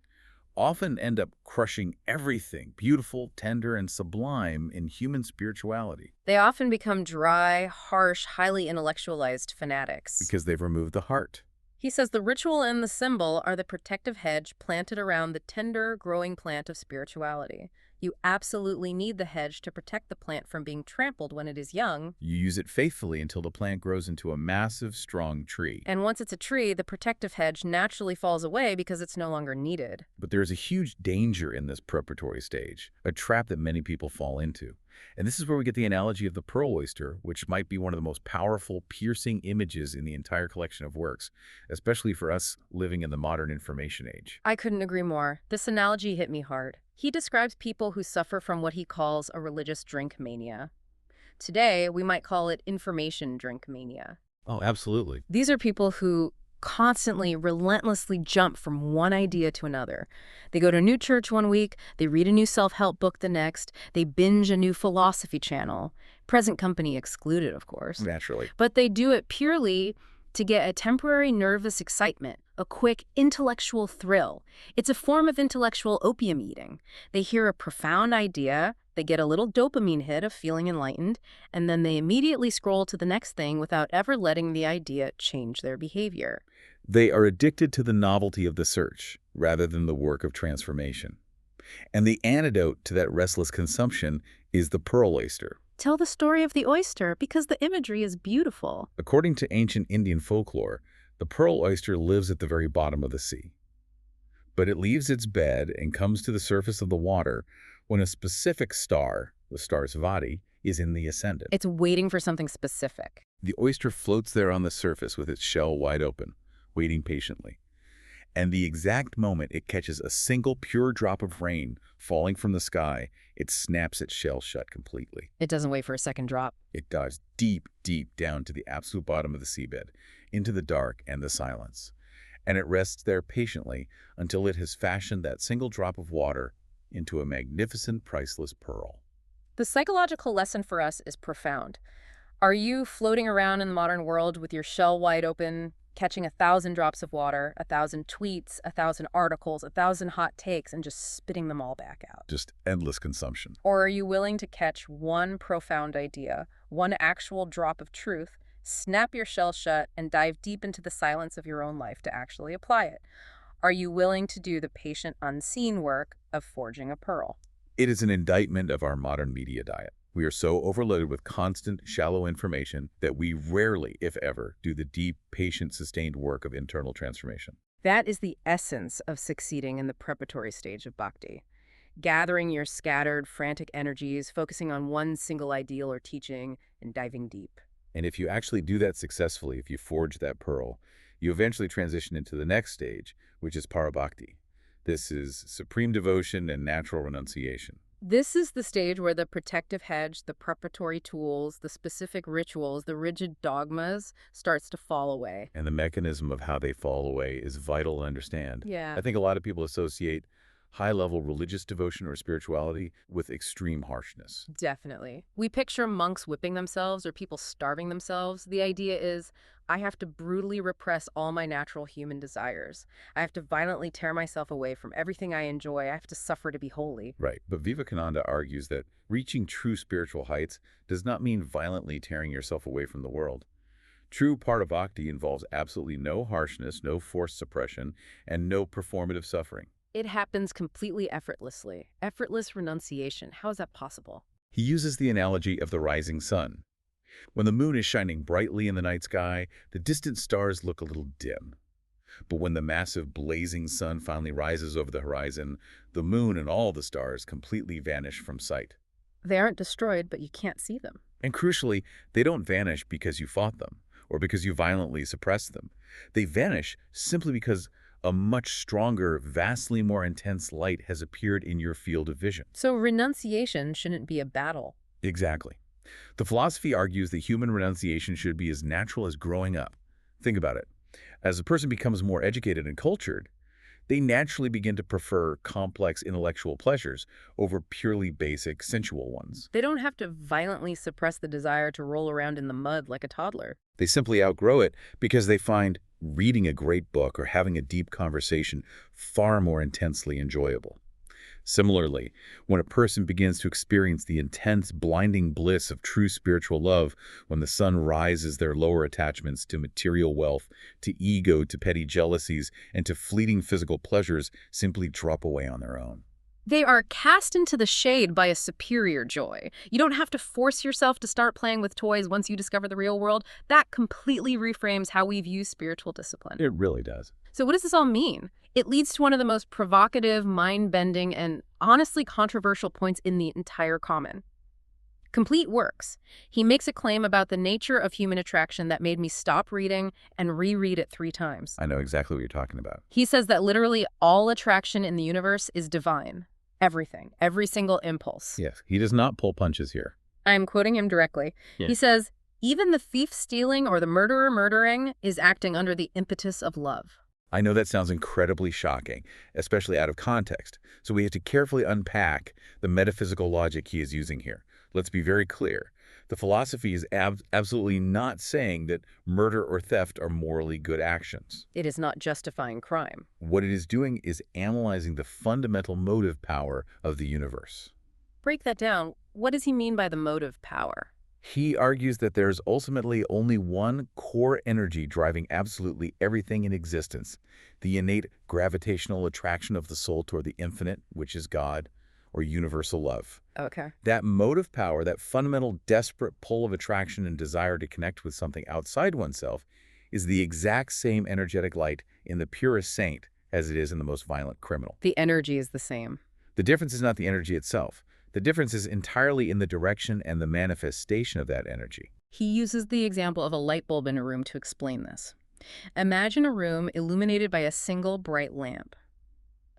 often end up crushing everything beautiful, tender, and sublime in human spirituality They often become dry, harsh, highly intellectualized fanatics. because they've removed the heart. He says the ritual and the symbol are the protective hedge planted around the tender, growing plant of spirituality. You absolutely need the hedge to protect the plant from being trampled when it is young. You use it faithfully until the plant grows into a massive, strong tree. And once it's a tree, the protective hedge naturally falls away because it's no longer needed. But there is a huge danger in this preparatory stage, a trap that many people fall into. And this is where we get the analogy of the pearl oyster, which might be one of the most powerful, piercing images in the entire collection of works, especially for us living in the modern information age. I couldn't agree more. This analogy hit me hard. He describes people who suffer from what he calls a religious drink mania. Today, we might call it information drink mania. Oh, absolutely. These are people who constantly, relentlessly jump from one idea to another. They go to a new church one week, they read a new self-help book the next, they binge a new philosophy channel. Present company excluded, of course. Naturally. But they do it purely to get a temporary nervous excitement, a quick intellectual thrill. It's a form of intellectual opium eating. They hear a profound idea, they get a little dopamine hit of feeling enlightened, and then they immediately scroll to the next thing without ever letting the idea change their behavior. They are addicted to the novelty of the search rather than the work of transformation. And the antidote to that restless consumption is the pearl oyster. Tell the story of the oyster because the imagery is beautiful. According to ancient Indian folklore, the pearl oyster lives at the very bottom of the sea. But it leaves its bed and comes to the surface of the water when a specific star, the star Svati, is in the ascendant. It's waiting for something specific. The oyster floats there on the surface with its shell wide open, waiting patiently. And the exact moment it catches a single pure drop of rain falling from the sky, it snaps its shell shut completely. It doesn't wait for a second drop. It dives deep, deep down to the absolute bottom of the seabed, into the dark and the silence. And it rests there patiently until it has fashioned that single drop of water into a magnificent, priceless pearl. The psychological lesson for us is profound. Are you floating around in the modern world with your shell wide open, catching 1,000 drops of water, 1,000 tweets, 1,000 articles, 1,000 hot takes, and just spitting them all back out? Just endless consumption. Or are you willing to catch one profound idea, one actual drop of truth, snap your shell shut, and dive deep into the silence of your own life to actually apply it? Are you willing to do the patient, unseen work of forging a pearl? It is an indictment of our modern media diet. We are so overloaded with constant, shallow information that we rarely, if ever, do the deep, patient, sustained work of internal transformation. That is the essence of succeeding in the preparatory stage of bhakti. Gathering your scattered, frantic energies, focusing on one single ideal or teaching, and diving deep. And if you actually do that successfully, if you forge that pearl, you eventually transition into the next stage, which is parabhakti. This is supreme devotion and natural renunciation. This is the stage where the protective hedge, the preparatory tools, the specific rituals, the rigid dogmas starts to fall away. And the mechanism of how they fall away is vital to understand. Yeah. I think a lot of people associate high-level religious devotion or spirituality with extreme harshness. Definitely. We picture monks whipping themselves or people starving themselves. The idea is, I have to brutally repress all my natural human desires. I have to violently tear myself away from everything I enjoy. I have to suffer to be holy. Right, but Vivekananda argues that reaching true spiritual heights does not mean violently tearing yourself away from the world. True parabhakti involves absolutely no harshness, no forced suppression, and no performative suffering. It happens completely effortlessly. Effortless renunciation. How is that possible? He uses the analogy of the rising sun. When the moon is shining brightly in the night sky, the distant stars look a little dim. But when the massive blazing sun finally rises over the horizon, the moon and all the stars completely vanish from sight. They aren't destroyed, but you can't see them. And crucially, they don't vanish because you fought them, or because you violently suppress them. They vanish simply because a much stronger, vastly more intense light has appeared in your field of vision. So renunciation shouldn't be a battle. Exactly. The philosophy argues that human renunciation should be as natural as growing up. Think about it. As a person becomes more educated and cultured, they naturally begin to prefer complex intellectual pleasures over purely basic sensual ones. They don't have to violently suppress the desire to roll around in the mud like a toddler. They simply outgrow it because they find reading a great book or having a deep conversation far more intensely enjoyable. Similarly, when a person begins to experience the intense, blinding bliss of true spiritual love, when the sun rises their lower attachments to material wealth, to ego, to petty jealousies, and to fleeting physical pleasures simply drop away on their own. They are cast into the shade by a superior joy. You don't have to force yourself to start playing with toys once you discover the real world. That completely reframes how we view spiritual discipline. It really does. So what does this all mean? It leads to one of the most provocative, mind-bending, and honestly controversial points in the entire common. Complete works. He makes a claim about the nature of human attraction that made me stop reading and reread it 3 times. I know exactly what you're talking about. He says that literally all attraction in the universe is divine. Everything. Every single impulse. Yes, he does not pull punches here. I'm quoting him directly. Yeah. He says, even the thief stealing or the murderer murdering is acting under the impetus of love. I know that sounds incredibly shocking, especially out of context, so we have to carefully unpack the metaphysical logic he is using here. Let's be very clear. The philosophy is absolutely not saying that murder or theft are morally good actions. It is not justifying crime. What it is doing is analyzing the fundamental motive power of the universe. Break that down. What does he mean by the motive power? He argues that there's ultimately only one core energy driving absolutely everything in existence, the innate gravitational attraction of the soul toward the infinite, which is God, or universal love. Okay. That motive power, that fundamental desperate pull of attraction and desire to connect with something outside oneself, is the exact same energetic light in the purest saint as it is in the most violent criminal. The energy is the same. The difference is not the energy itself. The difference is entirely in the direction and the manifestation of that energy. He uses the example of a light bulb in a room to explain this. Imagine a room illuminated by a single bright lamp.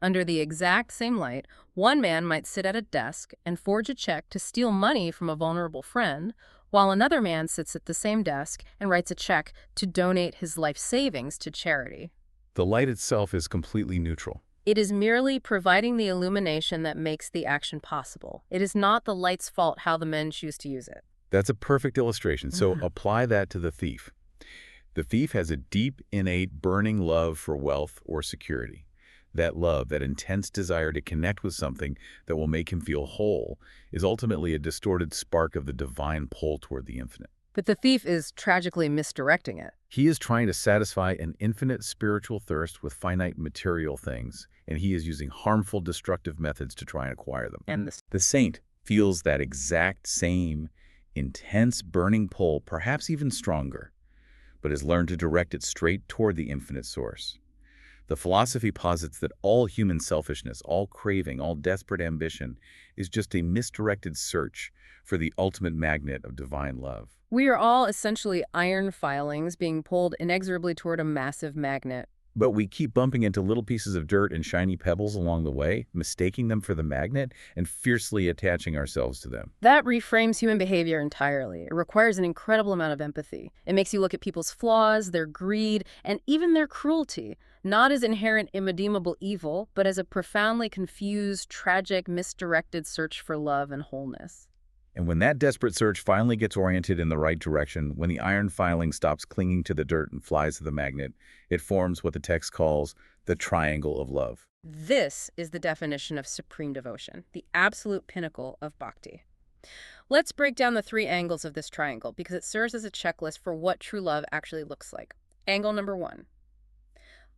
Under the exact same light, one man might sit at a desk and forge a check to steal money from a vulnerable friend, while another man sits at the same desk and writes a check to donate his life savings to charity. The light itself is completely neutral. It is merely providing the illumination that makes the action possible. It is not the light's fault how the men choose to use it. That's a perfect illustration. So apply that to the thief. The thief has a deep, innate, burning love for wealth or security. That love, that intense desire to connect with something that will make him feel whole, is ultimately a distorted spark of the divine pull toward the infinite. But the thief is tragically misdirecting it. He is trying to satisfy an infinite spiritual thirst with finite material things, and he is using harmful, destructive methods to try and acquire them. And The saint feels that exact same intense burning pull, perhaps even stronger, but has learned to direct it straight toward the infinite source. The philosophy posits that all human selfishness, all craving, all desperate ambition is just a misdirected search for the ultimate magnet of divine love. we are all essentially iron filings being pulled inexorably toward a massive magnet. But we keep bumping into little pieces of dirt and shiny pebbles along the way, mistaking them for the magnet and fiercely attaching ourselves to them. That reframes human behavior entirely. It requires an incredible amount of empathy. It makes you look at people's flaws, their greed, and even their cruelty, not as inherent irredeemable evil, but as a profoundly confused, tragic, misdirected search for love and wholeness. And when that desperate search finally gets oriented in the right direction, when the iron filing stops clinging to the dirt and flies to the magnet, it forms what the text calls the triangle of love. This is the definition of supreme devotion, the absolute pinnacle of bhakti. Let's break down the 3 angles of this triangle because it serves as a checklist for what true love actually looks like. Angle number 1.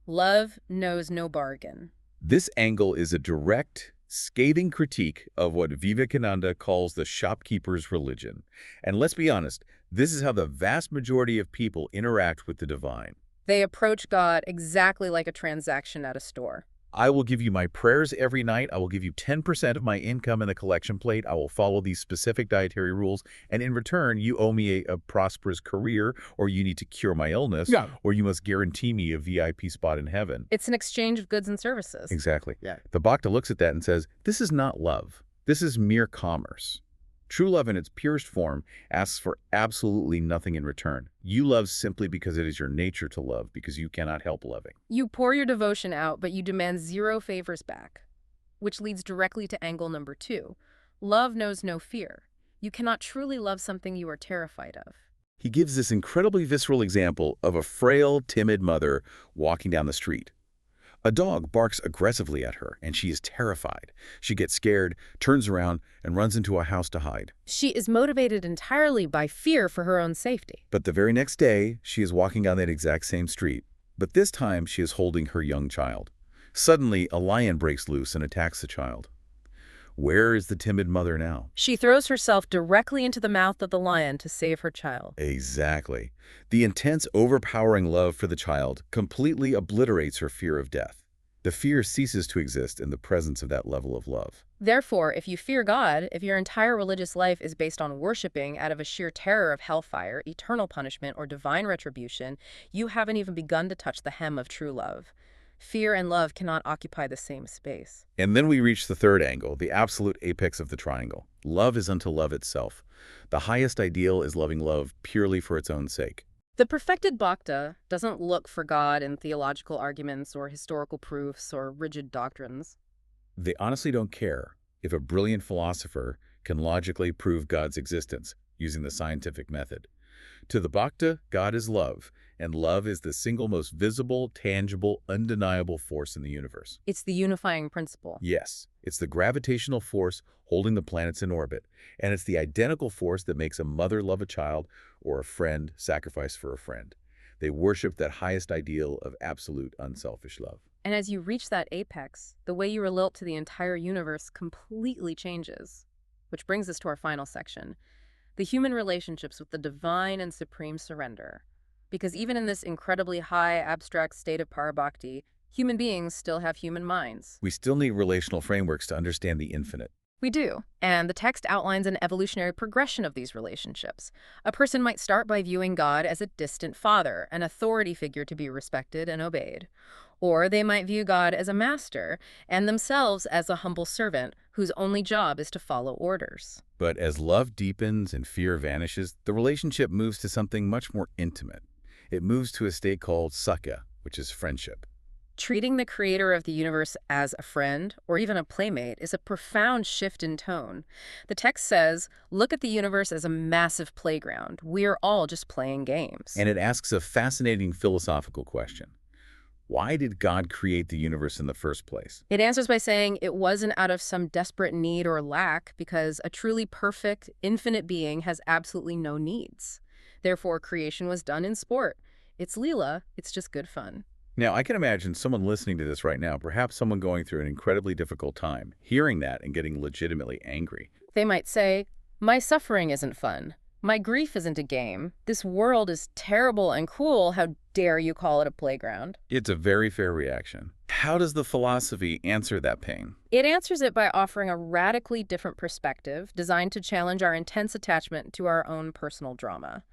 Love knows no bargain. This angle is a direct, scathing critique of what Vivekananda calls the shopkeeper's religion. And let's be honest, this is how the vast majority of people interact with the divine. They approach God exactly like a transaction at a store. I will give you my prayers every night. I will give you 10% of my income in the collection plate. I will follow these specific dietary rules. And in return, you owe me a prosperous career, or you need to cure my illness, Yeah. or you must guarantee me a VIP spot in heaven. It's an exchange of goods and services. Exactly. Yeah. The Bhakta looks at that and says, this is not love. This is mere commerce. True love in its purest form asks for absolutely nothing in return. You love simply because it is your nature to love, because you cannot help loving. You pour your devotion out, but you demand zero favors back, which leads directly to angle number 2. Love knows no fear. You cannot truly love something you are terrified of. He gives this incredibly visceral example of a frail, timid mother walking down the street. A dog barks aggressively at her, and she is terrified. She gets scared, turns around, and runs into a house to hide. She is motivated entirely by fear for her own safety. But the very next day, she is walking down that exact same street. But this time, she is holding her young child. Suddenly, a lion breaks loose and attacks the child. Where is the timid mother now? She throws herself directly into the mouth of the lion to save her child. Exactly. The intense, overpowering love for the child completely obliterates her fear of death. The fear ceases to exist in the presence of that level of love. Therefore, if you fear God, if your entire religious life is based on worshiping out of a sheer terror of hellfire, eternal punishment, or divine retribution, you haven't even begun to touch the hem of true love. Fear and love cannot occupy the same space. And then we reach the third angle, the absolute apex of the triangle. Love is unto love itself. The highest ideal is loving love purely for its own sake. The perfected bhakta doesn't look for God in theological arguments or historical proofs or rigid doctrines. They honestly don't care if a brilliant philosopher can logically prove God's existence using the scientific method. To the bhakta, God is love, and love is the single most visible, tangible, undeniable force in the universe. It's the unifying principle. Yes, it's the gravitational force holding the planets in orbit, and it's the identical force that makes a mother love a child or a friend sacrifice for a friend. They worship that highest ideal of absolute unselfish love. And as you reach that apex, the way you relate to the entire universe completely changes. Which brings us to our final section, the human relationships with the divine and supreme surrender. Because even in this incredibly high, abstract state of parabhakti, human beings still have human minds. We still need relational frameworks to understand the infinite. We do, and the text outlines an evolutionary progression of these relationships. A person might start by viewing God as a distant father, an authority figure to be respected and obeyed. Or they might view God as a master, and themselves as a humble servant whose only job is to follow orders. But as love deepens and fear vanishes, the relationship moves to something much more intimate. It moves to a state called sakya, which is friendship. Treating the creator of the universe as a friend, or even a playmate, is a profound shift in tone. The text says, look at the universe as a massive playground. We're all just playing games. And it asks a fascinating philosophical question. Why did God create the universe in the first place? It answers by saying it wasn't out of some desperate need or lack, because a truly perfect, infinite being has absolutely no needs. Therefore, creation was done in sport. It's Lila, it's just good fun. Now, I can imagine someone listening to this right now, perhaps someone going through an incredibly difficult time, hearing that and getting legitimately angry. They might say, my suffering isn't fun. My grief isn't a game. This world is terrible and cruel. How dare you call it a playground? It's a very fair reaction. How does the philosophy answer that pain? It answers it by offering a radically different perspective designed to challenge our intense attachment to our own personal drama.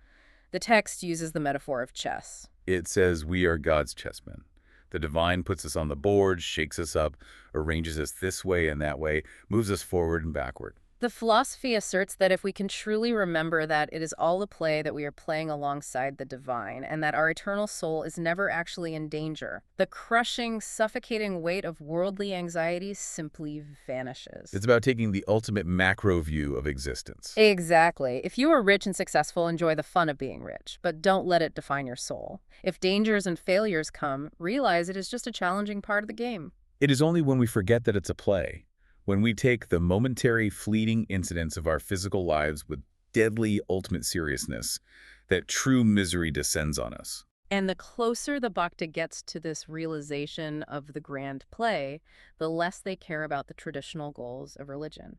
The text uses the metaphor of chess. It says we are God's chessmen. The divine puts us on the board, shakes us up, arranges us this way and that way, moves us forward and backward. The philosophy asserts that if we can truly remember that it is all a play, that we are playing alongside the divine, and that our eternal soul is never actually in danger, the crushing, suffocating weight of worldly anxiety simply vanishes. It's about taking the ultimate macro view of existence. Exactly. If you are rich and successful, enjoy the fun of being rich, but don't let it define your soul. If dangers and failures come, realize it is just a challenging part of the game. It is only when we forget that it's a play, when we take the momentary, fleeting incidents of our physical lives with deadly, ultimate seriousness, that true misery descends on us. And the closer the bhakta gets to this realization of the grand play, the less they care about the traditional goals of religion.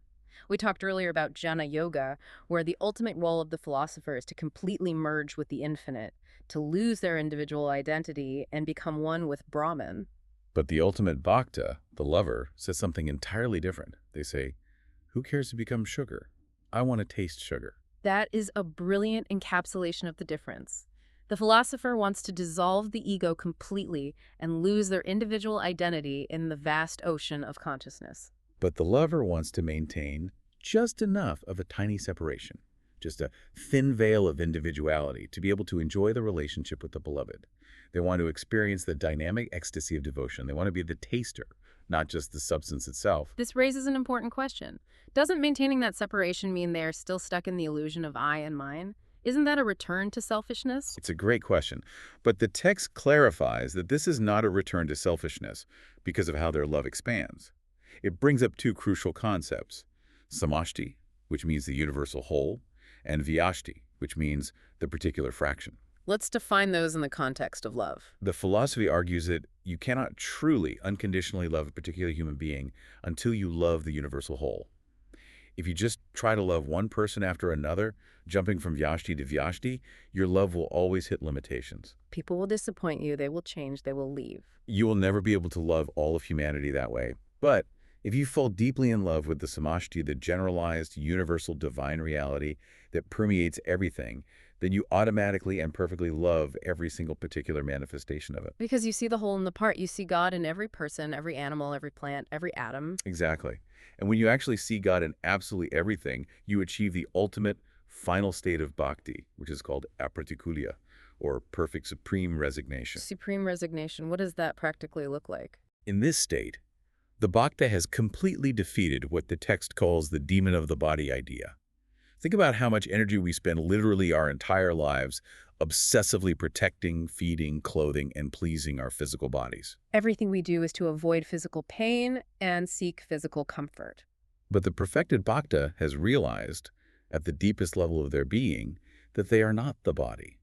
We talked earlier about Jnana Yoga, where the ultimate role of the philosopher is to completely merge with the infinite, to lose their individual identity and become one with Brahman. But the ultimate bhakta, the lover, says something entirely different. They say, who cares to become sugar? I want to taste sugar. That is a brilliant encapsulation of the difference. The philosopher wants to dissolve the ego completely and lose their individual identity in the vast ocean of consciousness. But the lover wants to maintain just enough of a tiny separation, just a thin veil of individuality to be able to enjoy the relationship with the beloved. They want to experience the dynamic ecstasy of devotion. They want to be the taster, not just the substance itself. This raises an important question. Doesn't maintaining that separation mean they are still stuck in the illusion of I and mine? Isn't that a return to selfishness? It's a great question, but the text clarifies that this is not a return to selfishness because of how their love expands. It brings up two crucial concepts, samashti, which means the universal whole, and vyashti, which means the particular fraction. Let's define those in the context of love. The philosophy argues that you cannot truly, unconditionally love a particular human being until you love the universal whole. If you just try to love one person after another, jumping from vyashti to vyashti, your love will always hit limitations. People will disappoint you, they will change, they will leave. You will never be able to love all of humanity that way. But if you fall deeply in love with the samashti, the generalized, universal, divine reality that permeates everything, then you automatically and perfectly love every single particular manifestation of it. Because you see the whole in the part. You see God in every person, every animal, every plant, every atom. Exactly. And when you actually see God in absolutely everything, you achieve the ultimate final state of bhakti, which is called apratikulia, or perfect supreme resignation. Supreme resignation, what does that practically look like? In this state, the bhakta has completely defeated what the text calls the demon of the body idea. Think about how much energy we spend literally our entire lives obsessively protecting, feeding, clothing, and pleasing our physical bodies. Everything we do is to avoid physical pain and seek physical comfort. But the perfected bhakta has realized, at the deepest level of their being, that they are not the body.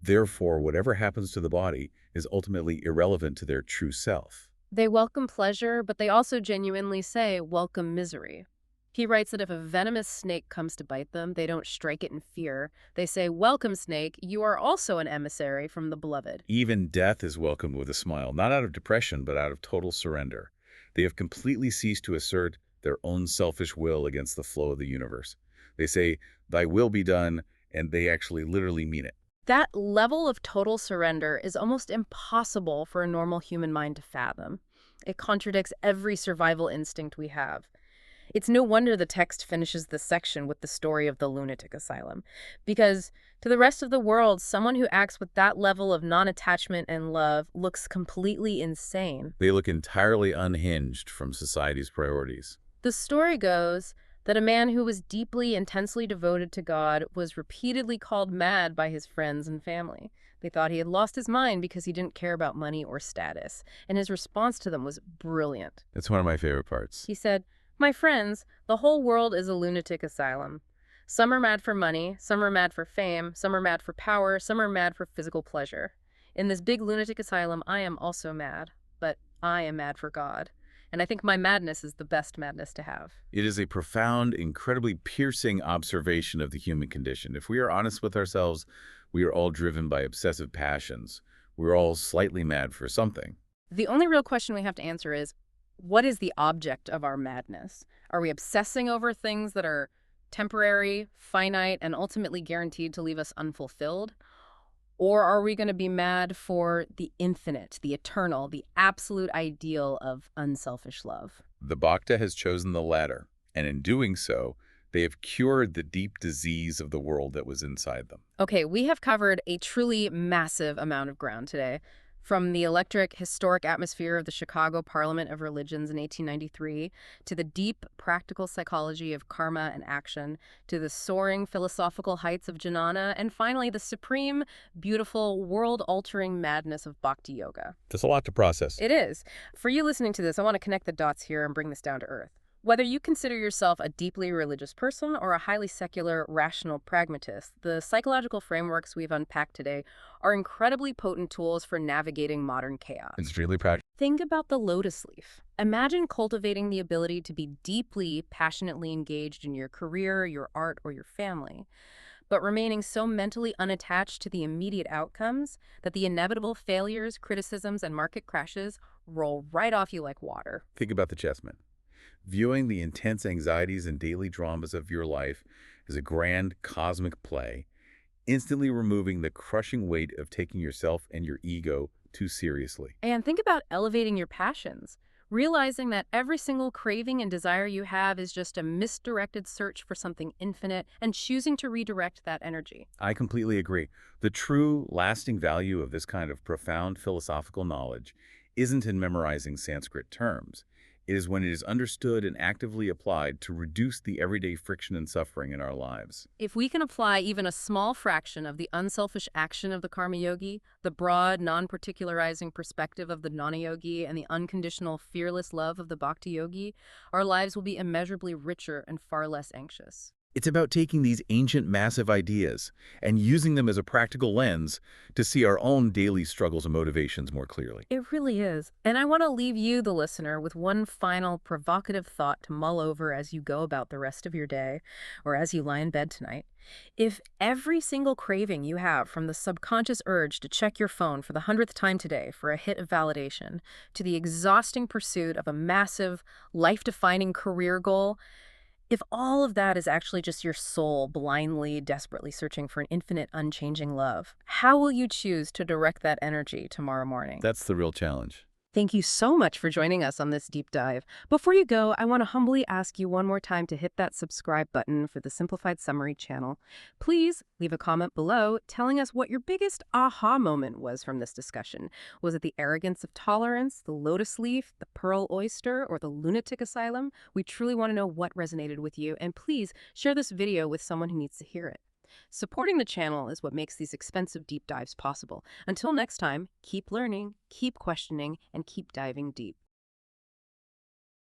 Therefore, whatever happens to the body is ultimately irrelevant to their true self. They welcome pleasure, but they also genuinely say, welcome misery. He writes that if a venomous snake comes to bite them, they don't strike it in fear. They say, welcome, snake, you are also an emissary from the beloved. Even death is welcomed with a smile, not out of depression, but out of total surrender. They have completely ceased to assert their own selfish will against the flow of the universe. They say, thy will be done, and they actually literally mean it. That level of total surrender is almost impossible for a normal human mind to fathom. It contradicts every survival instinct we have. It's no wonder the text finishes this section with the story of the lunatic asylum, because to the rest of the world, someone who acts with that level of non-attachment and love looks completely insane. They look entirely unhinged from society's priorities. The story goes that a man who was deeply, intensely devoted to God was repeatedly called mad by his friends and family. They thought he had lost his mind because he didn't care about money or status, and his response to them was brilliant. That's one of my favorite parts. He said, my friends, the whole world is a lunatic asylum. Some are mad for money, some are mad for fame, some are mad for power, some are mad for physical pleasure. In this big lunatic asylum, I am also mad, but I am mad for God. And I think my madness is the best madness to have. It is a profound, incredibly piercing observation of the human condition. If we are honest with ourselves, we are all driven by obsessive passions. We're all slightly mad for something. The only real question we have to answer is, what is the object of our madness? Are we obsessing over things that are temporary, finite, and ultimately guaranteed to leave us unfulfilled? Or are we going to be mad for the infinite, the eternal, the absolute ideal of unselfish love? The Bhakta has chosen the latter, and in doing so, they have cured the deep disease of the world that was inside them. Okay, we have covered a truly massive amount of ground today. From the electric, historic atmosphere of the Chicago Parliament of Religions in 1893, to the deep, practical psychology of karma and action, to the soaring philosophical heights of jnana, and finally the supreme, beautiful, world-altering madness of Bhakti Yoga. There's a lot to process. It is. For you listening to this, I want to connect the dots here and bring this down to earth. Whether you consider yourself a deeply religious person or a highly secular, rational pragmatist, the psychological frameworks we've unpacked today are incredibly potent tools for navigating modern chaos. It's really practical. Think about the lotus leaf. Imagine cultivating the ability to be deeply, passionately engaged in your career, your art, or your family, but remaining so mentally unattached to the immediate outcomes that the inevitable failures, criticisms, and market crashes roll right off you like water. Think about the chessmen. Viewing the intense anxieties and daily dramas of your life as a grand cosmic play, instantly removing the crushing weight of taking yourself and your ego too seriously. And think about elevating your passions, realizing that every single craving and desire you have is just a misdirected search for something infinite and choosing to redirect that energy. I completely agree. The true, lasting value of this kind of profound philosophical knowledge isn't in memorizing Sanskrit terms. It is when it is understood and actively applied to reduce the everyday friction and suffering in our lives. If we can apply even a small fraction of the unselfish action of the Karma Yogi, the broad, non-particularizing perspective of the Jnana Yogi, and the unconditional, fearless love of the Bhakti Yogi, our lives will be immeasurably richer and far less anxious. It's about taking these ancient, massive ideas and using them as a practical lens to see our own daily struggles and motivations more clearly. It really is. And I want to leave you, the listener, with one final provocative thought to mull over as you go about the rest of your day or as you lie in bed tonight. If every single craving you have, from the subconscious urge to check your phone for the 100th time today for a hit of validation, to the exhausting pursuit of a massive, life-defining career goal, if all of that is actually just your soul blindly, desperately searching for an infinite, unchanging love, how will you choose to direct that energy tomorrow morning? That's the real challenge. Thank you so much for joining us on this deep dive. Before you go, I want to humbly ask you one more time to hit that subscribe button for the Simplified Summary channel. Please leave a comment below telling us what your biggest aha moment was from this discussion. Was it the arrogance of tolerance, the lotus leaf, the pearl oyster, or the lunatic asylum? We truly want to know what resonated with you, and please share this video with someone who needs to hear it. Supporting the channel is what makes these expensive deep dives possible. Until next time, keep learning, keep questioning, and keep diving deep.